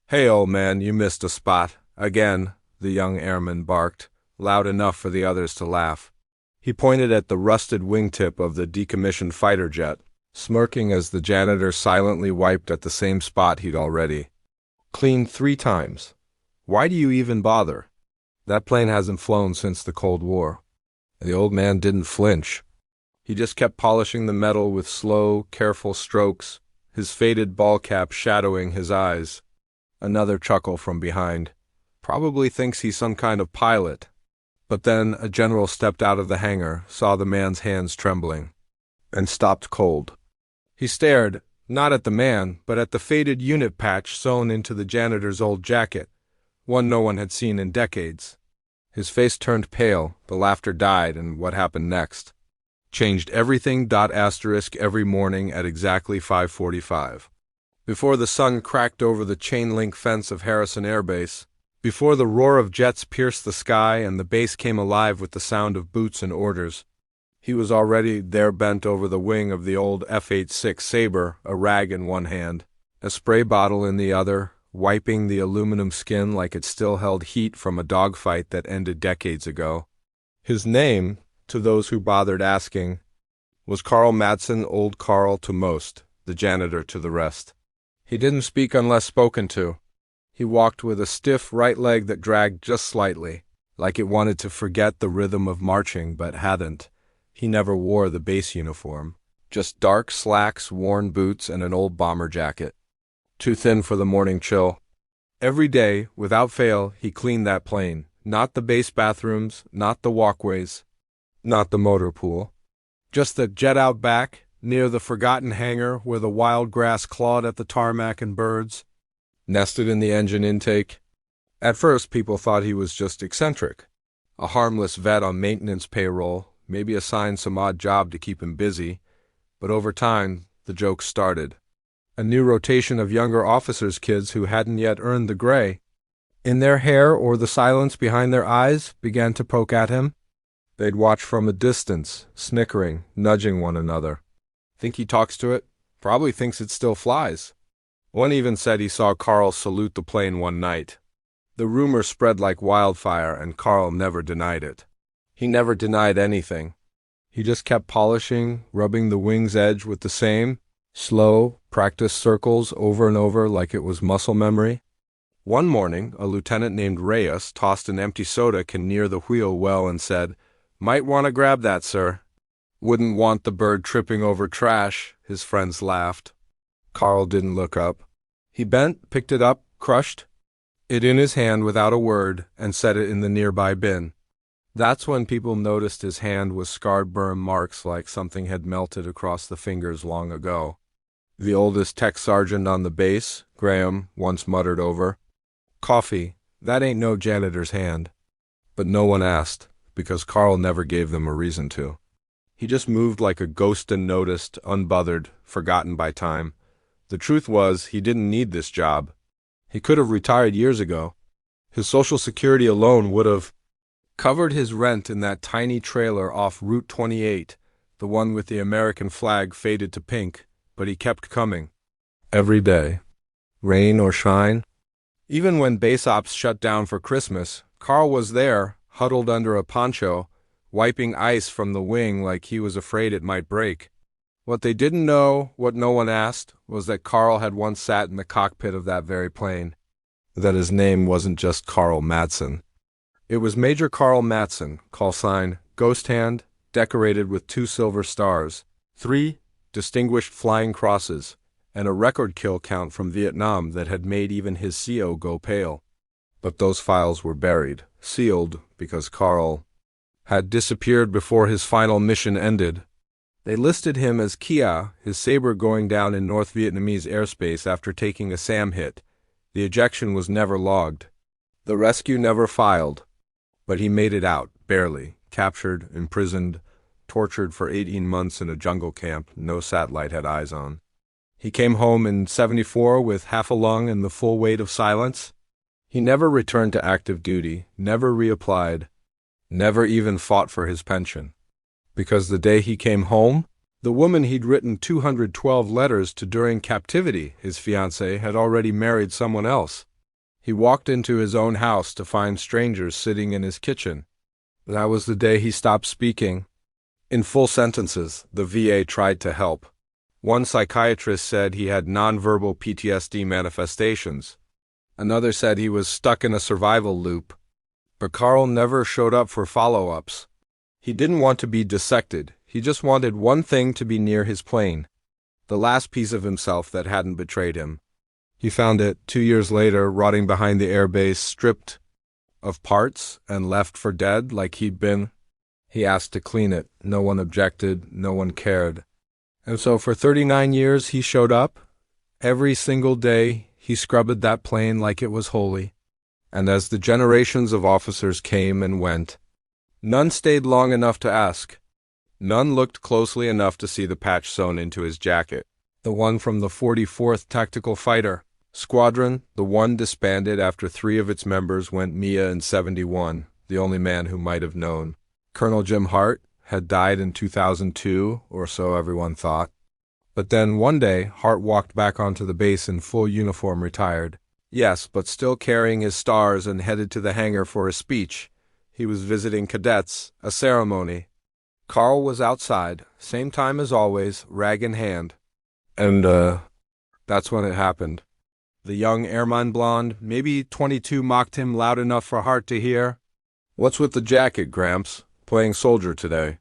"Hey, old man, you missed a spot. Again," the young airman barked, loud enough for the others to laugh. He pointed at the rusted wingtip of the decommissioned fighter jet, smirking as the janitor silently wiped at the same spot he'd already cleaned 3 times. "Why do you even bother? That plane hasn't flown since the Cold War." The old man didn't flinch. He just kept polishing the metal with slow, careful strokes, his faded ball cap shadowing his eyes. Another chuckle from behind. "Probably thinks he's some kind of pilot." But then a general stepped out of the hangar, saw the man's hands trembling, and stopped cold. He stared, not at the man, but at the faded unit patch sewn into the janitor's old jacket, one no one had seen in decades. His face turned pale, the laughter died, and what happened next? Changed everything. Every morning at exactly 5:45. Before the sun cracked over the chain-link fence of Harrison Airbase, before the roar of jets pierced the sky and the base came alive with the sound of boots and orders, he was already there bent over the wing of the old F-86 Sabre, a rag in one hand, a spray bottle in the other, wiping the aluminum skin like it still held heat from a dogfight that ended decades ago. His name, to those who bothered asking, was Carl Madsen, old Carl to most, the janitor to the rest. He didn't speak unless spoken to. He walked with a stiff right leg that dragged just slightly, like it wanted to forget the rhythm of marching but hadn't. He never wore the base uniform, just dark slacks, worn boots, and an old bomber jacket. Too thin for the morning chill. Every day, without fail, he cleaned that plane. Not the base bathrooms, not the walkways, not the motor pool. Just the jet out back, near the forgotten hangar where the wild grass clawed at the tarmac and birds nested in the engine intake. At first, people thought he was just eccentric, a harmless vet on maintenance payroll, maybe assigned some odd job to keep him busy. But over time, the jokes started. A new rotation of younger officers' kids who hadn't yet earned the gray in their hair or the silence behind their eyes began to poke at him. They'd watch from a distance, snickering, nudging one another. "Think he talks to it? Probably thinks it still flies." One even said he saw Carl salute the plane one night. The rumor spread like wildfire, and Carl never denied it. He never denied anything. He just kept polishing, rubbing the wing's edge with the same slow, practiced circles over and over like it was muscle memory. One morning, a lieutenant named Reyes tossed an empty soda can near the wheel well and said, "Might want to grab that, sir." "Wouldn't want the bird tripping over trash," his friends laughed. Carl didn't look up. He bent, picked it up, crushed it in his hand without a word, and set it in the nearby bin. That's when people noticed his hand was scarred burn marks like something had melted across the fingers long ago. The oldest tech sergeant on the base, Graham, once muttered over, "Coffee, that ain't no janitor's hand." But no one asked, because Carl never gave them a reason to. He just moved like a ghost unnoticed, unbothered, forgotten by time. The truth was, he didn't need this job. He could have retired years ago. His Social Security alone would have covered his rent in that tiny trailer off Route 28, the one with the American flag faded to pink, but he kept coming. Every day. Rain or shine. Even when base ops shut down for Christmas, Carl was there, huddled under a poncho, wiping ice from the wing like he was afraid it might break. What they didn't know, what no one asked, was that Carl had once sat in the cockpit of that very plane. That his name wasn't just Carl Madsen. It was Major Carl Madsen, call sign Ghost Hand, decorated with 2 silver stars, 3 distinguished flying crosses, and a record kill count from Vietnam that had made even his CO go pale. But those files were buried, sealed, because Carl had disappeared before his final mission ended. They listed him as Kia, his Sabre going down in North Vietnamese airspace after taking a SAM hit. The ejection was never logged. The rescue never filed. But he made it out, barely, captured, imprisoned, tortured for 18 months in a jungle camp no satellite had eyes on. He came home in '74 with half a lung and the full weight of silence. He never returned to active duty, never reapplied, never even fought for his pension. Because the day he came home, the woman he'd written 212 letters to during captivity, his fiancée, had already married someone else. He walked into his own house to find strangers sitting in his kitchen. That was the day he stopped speaking. In full sentences, the VA tried to help. One psychiatrist said he had nonverbal PTSD manifestations. Another said he was stuck in a survival loop. But Carl never showed up for follow-ups. He didn't want to be dissected. He just wanted one thing to be near his plane. The last piece of himself that hadn't betrayed him. He found it 2 years later, rotting behind the airbase, stripped of parts and left for dead like he'd been. He asked to clean it. No one objected. No one cared. And so for 39 years he showed up. Every single day he scrubbed that plane like it was holy. And as the generations of officers came and went, none stayed long enough to ask. None looked closely enough to see the patch sewn into his jacket. The one from the 44th Tactical Fighter Squadron, the one disbanded after 3 of its members went MIA in '71, the only man who might have known. Colonel Jim Hart had died in 2002, or so everyone thought. But then one day, Hart walked back onto the base in full uniform, retired. Yes, but still carrying his stars, and headed to the hangar for a speech. He was visiting cadets, a ceremony. Carl was outside, same time as always, rag in hand. And, that's when it happened. The young airman blonde, maybe 22, mocked him loud enough for Hart to hear. "What's with the jacket, Gramps? Playing soldier today?"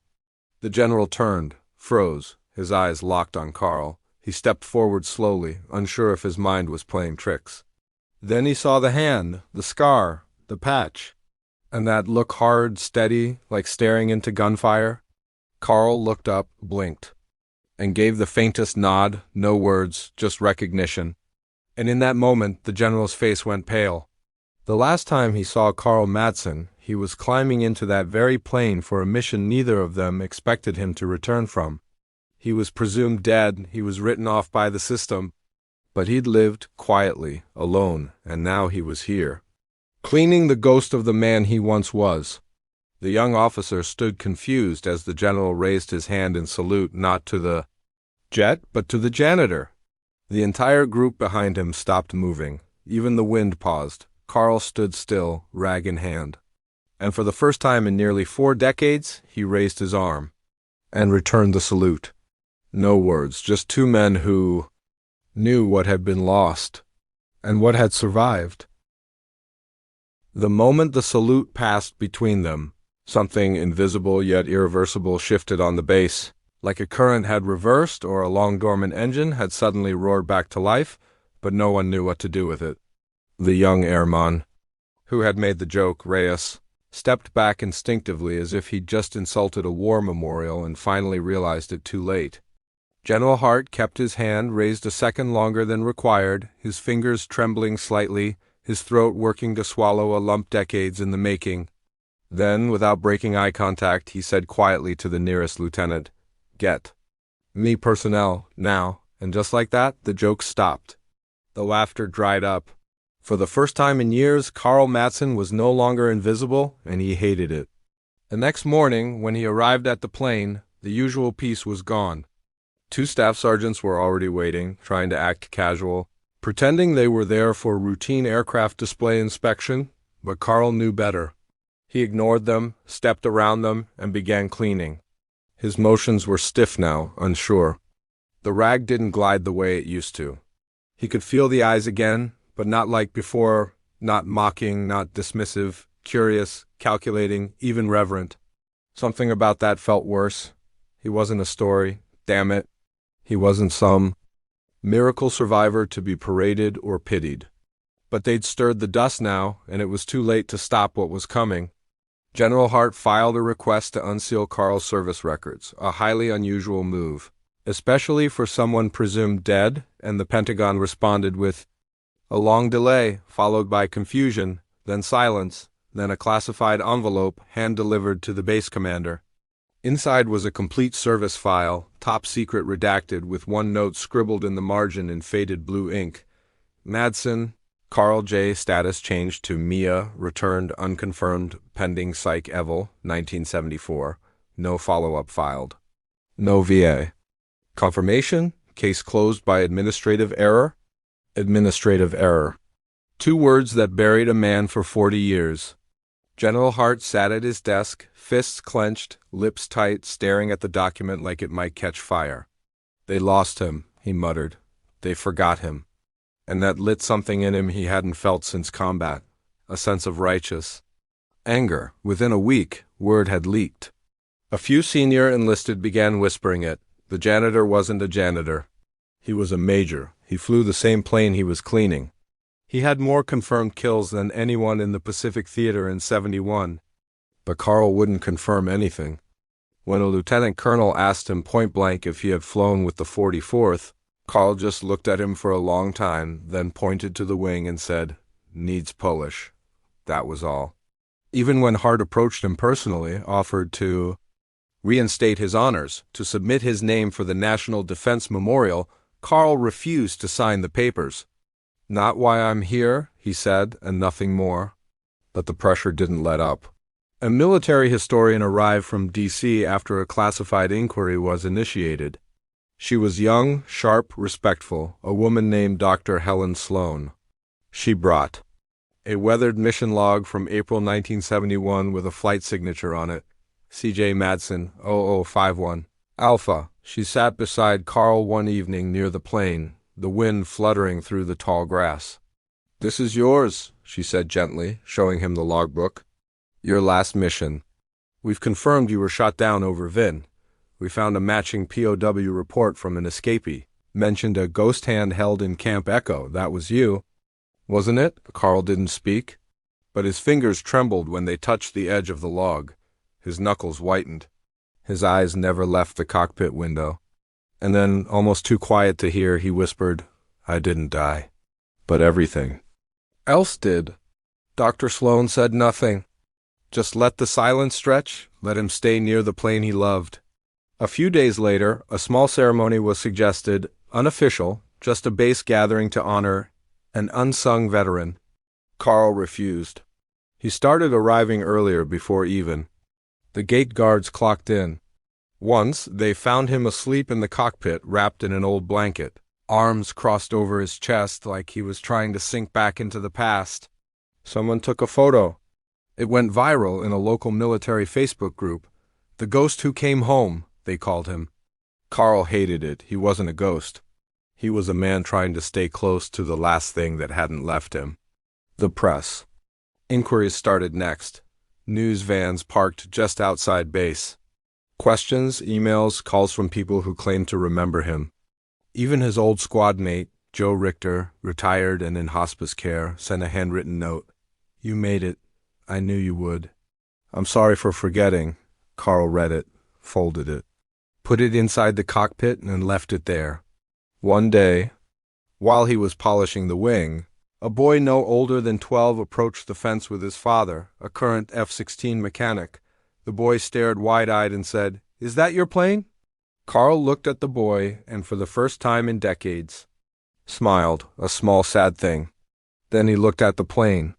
The general turned, froze, his eyes locked on Carl. He stepped forward slowly, unsure if his mind was playing tricks. Then he saw the hand, the scar, the patch, and that look hard, steady, like staring into gunfire. Carl looked up, blinked, and gave the faintest nod, no words, just recognition. And in that moment, the general's face went pale. The last time he saw Carl Madsen, he was climbing into that very plane for a mission neither of them expected him to return from. He was presumed dead, he was written off by the system, but he'd lived quietly, alone, and now he was here, cleaning the ghost of the man he once was. The young officer stood confused as the general raised his hand in salute not to the jet, but to the janitor. The entire group behind him stopped moving. Even the wind paused. Carl stood still, rag in hand. And for the first time in nearly 4 decades, he raised his arm and returned the salute. No words, just 2 men who knew what had been lost and what had survived. The moment the salute passed between them, something invisible yet irreversible shifted on the base. Like a current had reversed or a long-dormant engine had suddenly roared back to life, but no one knew what to do with it. The young airman, who had made the joke, Reyes, stepped back instinctively as if he'd just insulted a war memorial and finally realized it too late. General Hart kept his hand raised a second longer than required, his fingers trembling slightly, his throat working to swallow a lump decades in the making. Then, without breaking eye contact, he said quietly to the nearest lieutenant, "Get me personnel, now." And just like that, the joke stopped. The laughter dried up. For the first time in years, Carl Madsen was no longer invisible, and he hated it. The next morning, when he arrived at the plane, the usual peace was gone. 2 staff sergeants were already waiting, trying to act casual, pretending they were there for routine aircraft display inspection, but Carl knew better. He ignored them, stepped around them, and began cleaning. His motions were stiff now, unsure. The rag didn't glide the way it used to. He could feel the eyes again, but not like before, not mocking, not dismissive, curious, calculating, even reverent. Something about that felt worse. He wasn't a story, damn it. He wasn't some miracle survivor to be paraded or pitied. But they'd stirred the dust now, and it was too late to stop what was coming. General Hart filed a request to unseal Carl's service records, a highly unusual move, especially for someone presumed dead, and the Pentagon responded with a long delay, followed by confusion, then silence, then a classified envelope hand-delivered to the base commander. Inside was a complete service file, top secret redacted, with one note scribbled in the margin in faded blue ink. Madsen, Carl J. Status changed to MIA, returned unconfirmed, pending Psych Evil, 1974. No follow-up filed. No VA. Confirmation, case closed by administrative error. Administrative error. 2 words that buried a man for 40 years. General Hart sat at his desk, fists clenched, lips tight, staring at the document like it might catch fire. They lost him, he muttered. They forgot him. And that lit something in him he hadn't felt since combat, a sense of righteous anger. Within a week, word had leaked. A few senior enlisted began whispering it. The janitor wasn't a janitor. He was a major. He flew the same plane he was cleaning. He had more confirmed kills than anyone in the Pacific Theater in '71. But Carl wouldn't confirm anything. When a lieutenant colonel asked him point-blank if he had flown with the 44th, Carl just looked at him for a long time, then pointed to the wing and said, "Needs Polish." That was all. Even when Hart approached him personally, offered to reinstate his honors, to submit his name for the National Defense Memorial, Carl refused to sign the papers. "Not why I'm here," he said, and nothing more. But the pressure didn't let up. A military historian arrived from D.C. after a classified inquiry was initiated. She was young, sharp, respectful, a woman named Dr. Helen Sloan. She brought a weathered mission log from April 1971 with a flight signature on it, C.J. Madsen, 0051, Alpha. She sat beside Carl one evening near the plane, the wind fluttering through the tall grass. "This is yours," she said gently, showing him the logbook. "Your last mission. We've confirmed you were shot down over Vin. We found a matching POW report from an escapee. Mentioned a ghost hand held in Camp Echo. That was you, wasn't it?" Carl didn't speak, but his fingers trembled when they touched the edge of the log. His knuckles whitened. His eyes never left the cockpit window. And then, almost too quiet to hear, he whispered, "I didn't die. But everything else did." Dr. Sloan said nothing. Just let the silence stretch, let him stay near the plane he loved. A few days later, a small ceremony was suggested, unofficial, just a base gathering to honor an unsung veteran. Carl refused. He started arriving earlier before even. The gate guards clocked in. Once, they found him asleep in the cockpit, wrapped in an old blanket, arms crossed over his chest like he was trying to sink back into the past. Someone took a photo. It went viral in a local military Facebook group. "The ghost who came home," they called him. Carl hated it. He wasn't a ghost. He was a man trying to stay close to the last thing that hadn't left him. The press. Inquiries started next. News vans parked just outside base. Questions, emails, calls from people who claimed to remember him. Even his old squad mate, Joe Richter, retired and in hospice care, sent a handwritten note. "You made it. I knew you would. I'm sorry for forgetting." Carl read it, folded it, put it inside the cockpit and left it there. One day, while he was polishing the wing, a boy no older than 12 approached the fence with his father, a current F-16 mechanic. The boy stared wide-eyed and said, "Is that your plane?" Carl looked at the boy and for the first time in decades, smiled, a small sad thing. Then he looked at the plane.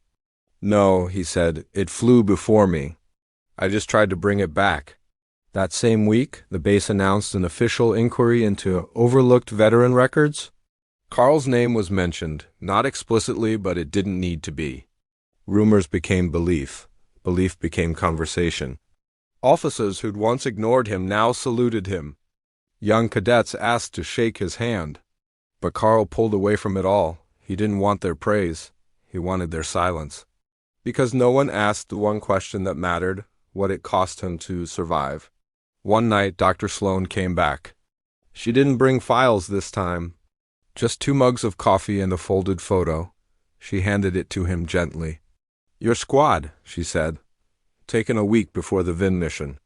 "No," he said, "it flew before me. I just tried to bring it back." That same week, the base announced an official inquiry into overlooked veteran records. Carl's name was mentioned, not explicitly, but it didn't need to be. Rumors became belief. Belief became conversation. Officers who'd once ignored him now saluted him. Young cadets asked to shake his hand. But Carl pulled away from it all. He didn't want their praise. He wanted their silence. Because no one asked the one question that mattered, what it cost him to survive. One night, Dr. Sloan came back. She didn't bring files this time. Just 2 mugs of coffee and a folded photo. She handed it to him gently. "Your squad," she said. "Taken a week before the Vin mission."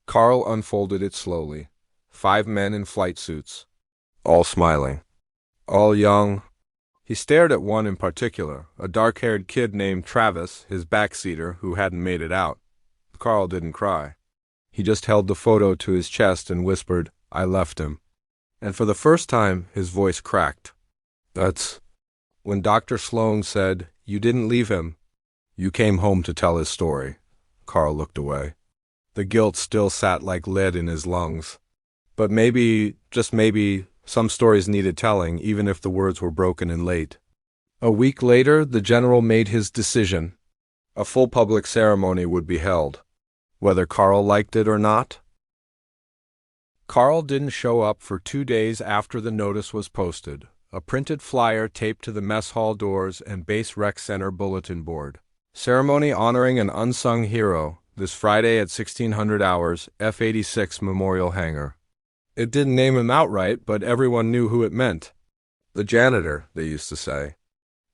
Carl unfolded it slowly. 5 men in flight suits. All smiling. All young. He stared at one in particular, a dark-haired kid named Travis, his backseater, who hadn't made it out. Carl didn't cry. He just held the photo to his chest and whispered, "I left him." And for the first time, his voice cracked. "That's..." When Dr. Sloan said, "You didn't leave him. You came home to tell his story." Carl looked away. The guilt still sat like lead in his lungs. But maybe, just maybe, some stories needed telling, even if the words were broken and late. A week later, the general made his decision. A full public ceremony would be held, whether Carl liked it or not. Carl didn't show up for 2 days after the notice was posted, a printed flyer taped to the mess hall doors and base rec center bulletin board. Ceremony honoring an unsung hero, this Friday at 1600 hours, F-86 Memorial Hangar. It didn't name him outright, but everyone knew who it meant. The janitor, they used to say.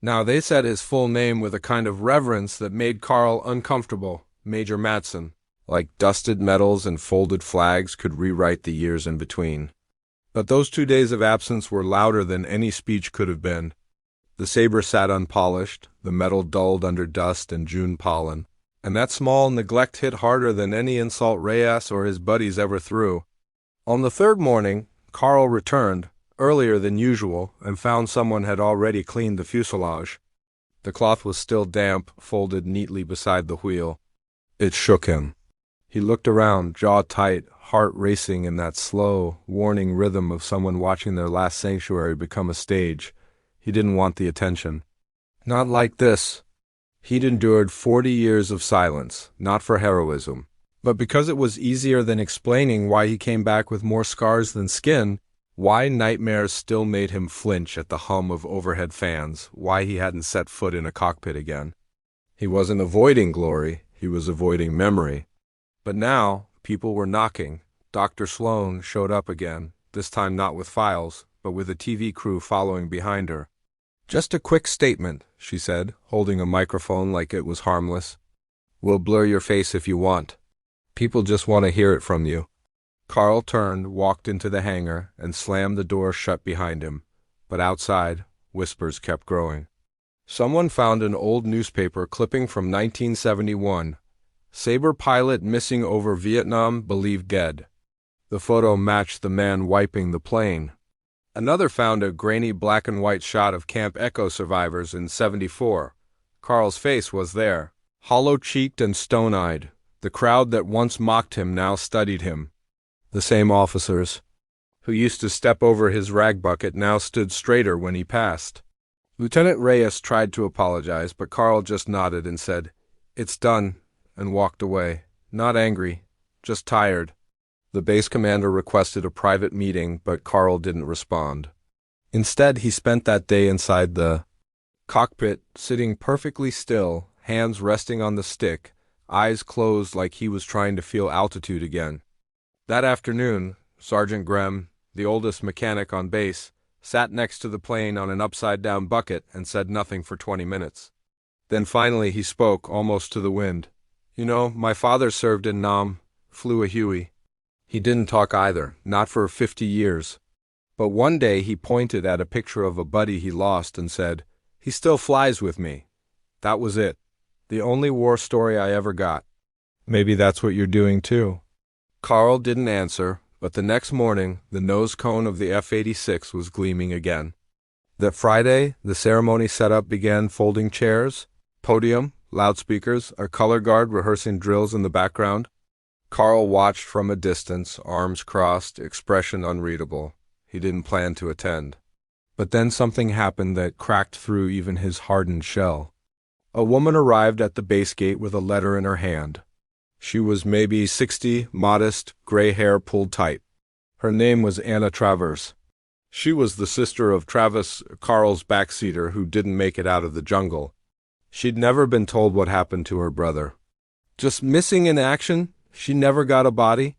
Now they said his full name with a kind of reverence that made Carl uncomfortable, Major Matson. Like dusted medals and folded flags could rewrite the years in between. But those 2 days of absence were louder than any speech could have been. The saber sat unpolished, the metal dulled under dust and June pollen, and that small neglect hit harder than any insult Reyes or his buddies ever threw. On the third morning, Carl returned, earlier than usual, and found someone had already cleaned the fuselage. The cloth was still damp, folded neatly beside the wheel. It shook him. He looked around, jaw tight, heart racing in that slow, warning rhythm of someone watching their last sanctuary become a stage. He didn't want the attention. Not like this. He'd endured 40 years of silence, not for heroism, but because it was easier than explaining why he came back with more scars than skin, why nightmares still made him flinch at the hum of overhead fans, why he hadn't set foot in a cockpit again. He wasn't avoiding glory, he was avoiding memory. But now, people were knocking. Dr. Sloan showed up again, this time not with files, but with a TV crew following behind her. "Just a quick statement," she said, holding a microphone like it was harmless. "We'll blur your face if you want. People just want to hear it from you." Carl turned, walked into the hangar, and slammed the door shut behind him. But outside, whispers kept growing. Someone found an old newspaper clipping from 1971. Sabre pilot missing over Vietnam believed dead. The photo matched the man wiping the plane. Another found a grainy black and white shot of Camp Echo survivors in '74. Carl's face was there, hollow-cheeked and stone-eyed. The crowd that once mocked him now studied him. The same officers who used to step over his rag bucket now stood straighter when he passed. Lieutenant Reyes tried to apologize, but Carl just nodded and said, "It's done," and walked away, not angry, just tired. The base commander requested a private meeting, but Carl didn't respond. Instead, he spent that day inside the cockpit, sitting perfectly still, hands resting on the stick, eyes closed like he was trying to feel altitude again. That afternoon, Sergeant Grem, the oldest mechanic on base, sat next to the plane on an upside-down bucket and said nothing for 20 minutes. Then finally he spoke, almost to the wind. "You know, my father served in Nam, flew a Huey." He didn't talk either, not for 50 years. But one day he pointed at a picture of a buddy he lost and said, "He still flies with me." That was it. The only war story I ever got. Maybe that's what you're doing too. Carl didn't answer, but the next morning the nose cone of the F-86 was gleaming again. That Friday, the ceremony setup began: folding chairs, podium, loudspeakers, a color guard rehearsing drills in the background. Carl watched from a distance, arms crossed, expression unreadable. He didn't plan to attend. But then something happened that cracked through even his hardened shell. A woman arrived at the base gate with a letter in her hand. She was maybe 60, modest, gray hair pulled tight. Her name was Anna Travers. She was the sister of Travis, Carl's backseater, who didn't make it out of the jungle. She'd never been told what happened to her brother. Just missing in action? She never got a body?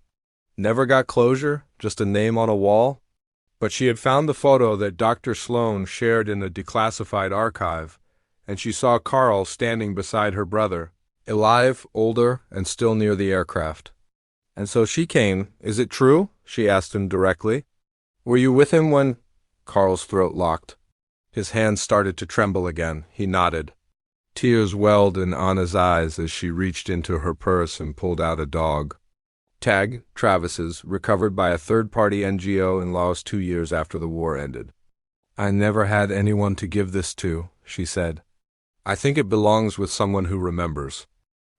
Never got closure? Just a name on a wall? But she had found the photo that Dr. Sloan shared in a declassified archive, and she saw Carl standing beside her brother, alive, older, and still near the aircraft. And so she came. "Is it true?" she asked him directly. "Were you with him when—" Carl's throat locked. His hands started to tremble again. He nodded. Tears welled in Anna's eyes as she reached into her purse and pulled out a dog. Tag, Travis's, recovered by a third-party NGO in Laos 2 years after the war ended. "I never had anyone to give this to," she said. "I think it belongs with someone who remembers."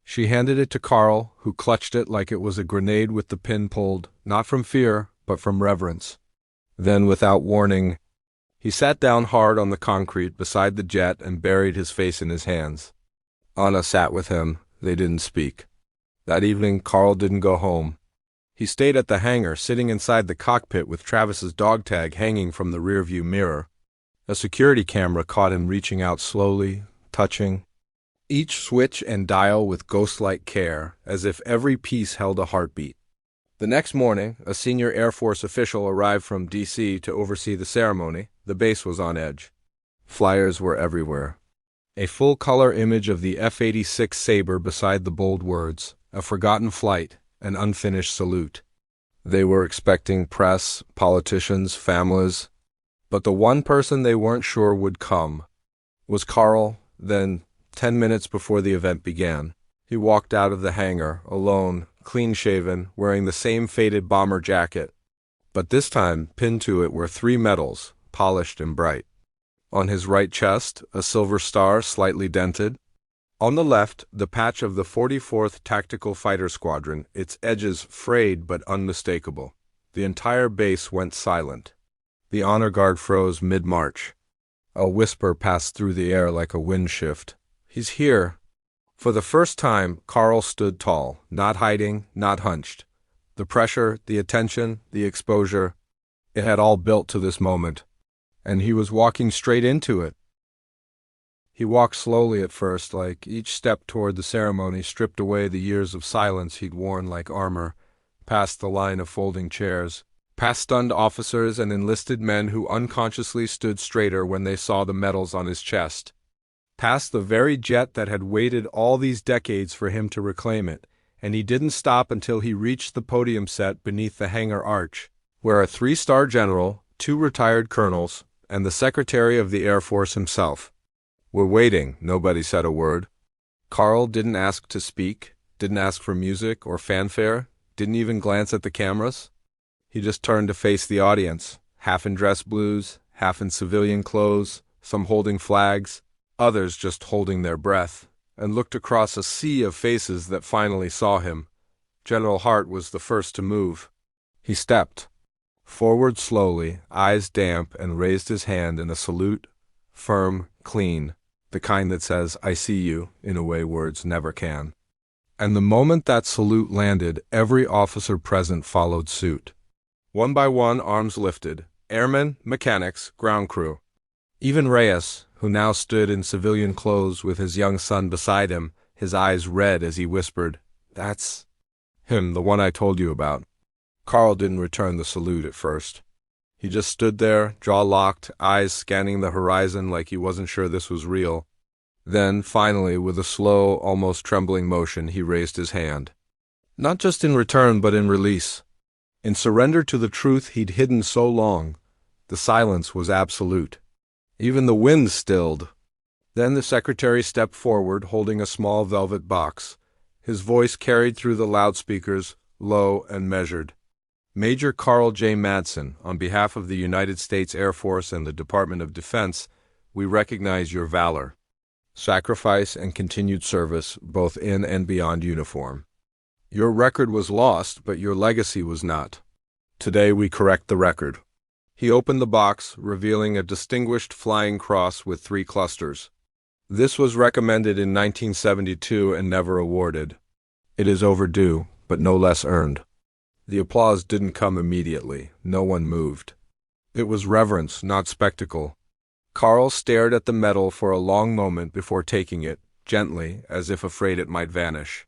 She handed it to Carl, who clutched it like it was a grenade with the pin pulled, not from fear, but from reverence. Then, without warning, He sat down hard on the concrete beside the jet and buried his face in his hands. Anna sat with him. They didn't speak. That evening, Carl didn't go home. He stayed at the hangar, sitting inside the cockpit with Travis's dog tag hanging from the rearview mirror. A security camera caught him reaching out slowly, touching each switch and dial with ghost-like care, as if every piece held a heartbeat. The next morning, a senior Air Force official arrived from D.C. to oversee the ceremony. The base was on edge. Flyers were everywhere. A full-color image of the F-86 Sabre beside the bold words, "A forgotten flight, an unfinished salute." They were expecting press, politicians, families, but the one person they weren't sure would come was Carl. Then, 10 minutes before the event began, he walked out of the hangar, alone, clean-shaven, wearing the same faded bomber jacket. But this time, pinned to it were 3 medals, polished and bright. On his right chest, a silver star slightly dented. On the left, the patch of the 44th Tactical Fighter Squadron, its edges frayed but unmistakable. The entire base went silent. The honor guard froze mid-march. A whisper passed through the air like a wind shift. "He's here." For the first time, Carl stood tall, not hiding, not hunched. The pressure, the attention, the exposure, it had all built to this moment. And he was walking straight into it. He walked slowly at first, like each step toward the ceremony stripped away the years of silence he'd worn like armor, past the line of folding chairs, past stunned officers and enlisted men who unconsciously stood straighter when they saw the medals on his chest, past the very jet that had waited all these decades for him to reclaim it, and he didn't stop until he reached the podium set beneath the hangar arch, where a 3-star general, 2 retired colonels, and the Secretary of the Air Force himself were waiting. Nobody said a word. Carl didn't ask to speak, didn't ask for music or fanfare, didn't even glance at the cameras. He just turned to face the audience, half in dress blues, half in civilian clothes, some holding flags, others just holding their breath, and looked across a sea of faces that finally saw him. General Hart was the first to move. He stepped forward slowly, eyes damp, and raised his hand in a salute, firm, clean, the kind that says, "I see you," in a way words never can. And the moment that salute landed, every officer present followed suit. One by one, arms lifted, airmen, mechanics, ground crew. Even Reyes, who now stood in civilian clothes with his young son beside him, his eyes red as he whispered, "That's him, the one I told you about." Carl didn't return the salute at first. He just stood there, jaw locked, eyes scanning the horizon like he wasn't sure this was real. Then, finally, with a slow, almost trembling motion, he raised his hand. Not just in return, but in release. In surrender to the truth he'd hidden so long. The silence was absolute. Even the wind stilled. Then the secretary stepped forward, holding a small velvet box. His voice carried through the loudspeakers, low and measured. "Major Carl J. Madsen, on behalf of the United States Air Force and the Department of Defense, we recognize your valor, sacrifice, and continued service, both in and beyond uniform. Your record was lost, but your legacy was not. Today we correct the record." He opened the box, revealing a distinguished flying cross with 3 clusters. This was recommended in 1972 and never awarded. It is overdue, but no less earned. The applause didn't come immediately. No one moved. It was reverence, not spectacle. Carl stared at the medal for a long moment before taking it, gently, as if afraid it might vanish.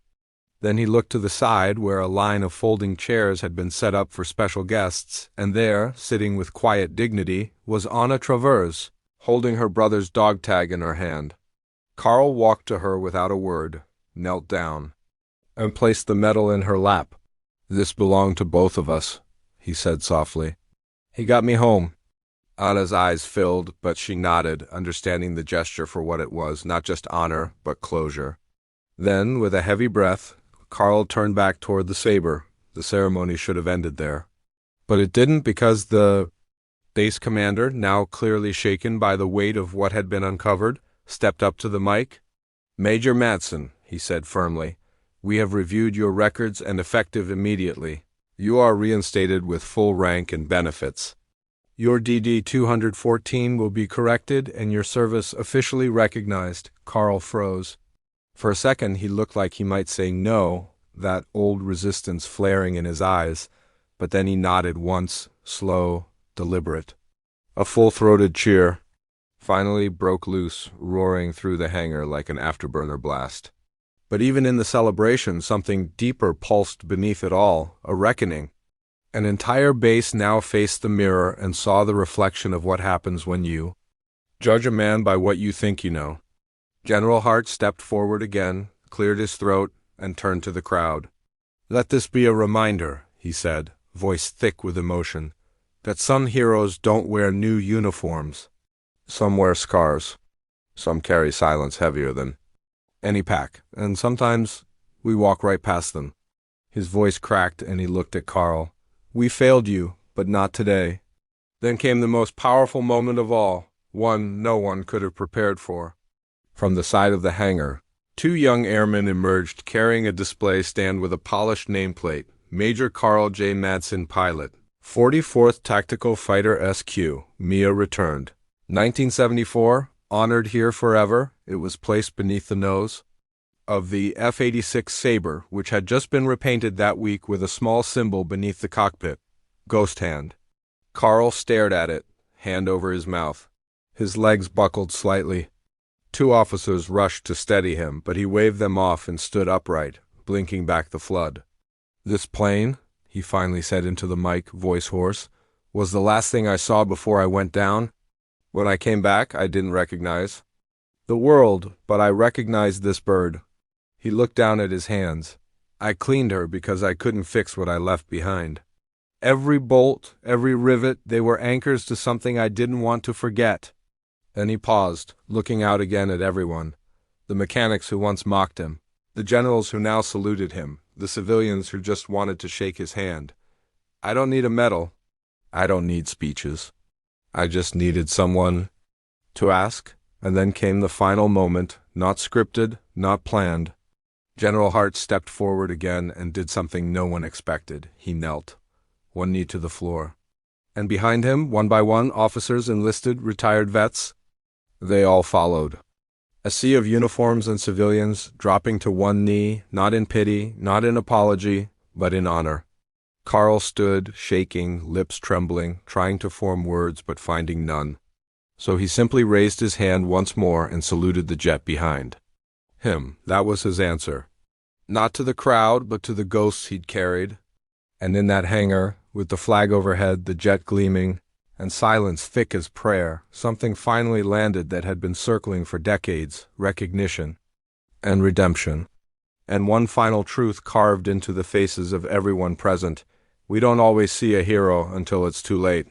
Then he looked to the side where a line of folding chairs had been set up for special guests, and there, sitting with quiet dignity, was Anna Travers, holding her brother's dog tag in her hand. Carl walked to her without a word, knelt down, and placed the medal in her lap. "This belonged to both of us," he said softly. "He got me home." Anna's eyes filled, but she nodded, understanding the gesture for what it was, not just honor, but closure. Then, with a heavy breath, Carl turned back toward the saber. The ceremony should have ended there. But it didn't, because the base commander, now clearly shaken by the weight of what had been uncovered, stepped up to the mic. "Major Madsen," he said firmly, "we have reviewed your records and effective immediately. You are reinstated with full rank and benefits." Your DD 214 will be corrected and your service officially recognized. Carl froze. For a second he looked like he might say no, that old resistance flaring in his eyes, but then he nodded once, slow, deliberate. A full-throated cheer finally broke loose, roaring through the hangar like an afterburner blast. But even in the celebration, something deeper pulsed beneath it all, a reckoning. An entire base now faced the mirror and saw the reflection of what happens when you judge a man by what you think you know. General Hart stepped forward again, cleared his throat, and turned to the crowd. "Let this be a reminder," he said, voice thick with emotion, "that some heroes don't wear new uniforms. Some wear scars. Some carry silence heavier than any pack, and sometimes we walk right past them." His voice cracked and he looked at Carl. "We failed you, but not today." Then came the most powerful moment of all, one no one could have prepared for. From the side of the hangar, two young airmen emerged carrying a display stand with a polished nameplate, Major Carl J. Madsen, pilot, 44th Tactical Fighter SQ, MIA returned. 1974, honored here forever, it was placed beneath the nose of the F-86 Sabre, which had just been repainted that week with a small symbol beneath the cockpit, Ghost Hand. Carl stared at it, hand over his mouth. His legs buckled slightly. Two officers rushed to steady him, but he waved them off and stood upright, blinking back the flood. "This plane," he finally said into the mic, voice hoarse, "was the last thing I saw before I went down. When I came back, I didn't recognize the world, but I recognized this bird." He looked down at his hands. "I cleaned her because I couldn't fix what I left behind. Every bolt, every rivet, they were anchors to something I didn't want to forget." Then he paused, looking out again at everyone. The mechanics who once mocked him, the generals who now saluted him, the civilians who just wanted to shake his hand. "I don't need a medal. I don't need speeches. I just needed someone to ask." And then came the final moment, not scripted, not planned. General Hart stepped forward again and did something no one expected. He knelt, one knee to the floor. And behind him, one by one, officers, enlisted, retired vets. They all followed. A sea of uniforms and civilians, dropping to one knee, not in pity, not in apology, but in honor. Carl stood, shaking, lips trembling, trying to form words but finding none. So he simply raised his hand once more and saluted the jet behind him. That was his answer. Not to the crowd, but to the ghosts he'd carried. And in that hangar, with the flag overhead, the jet gleaming, and silence thick as prayer, something finally landed that had been circling for decades: recognition and redemption. And one final truth carved into the faces of everyone present: we don't always see a hero until it's too late.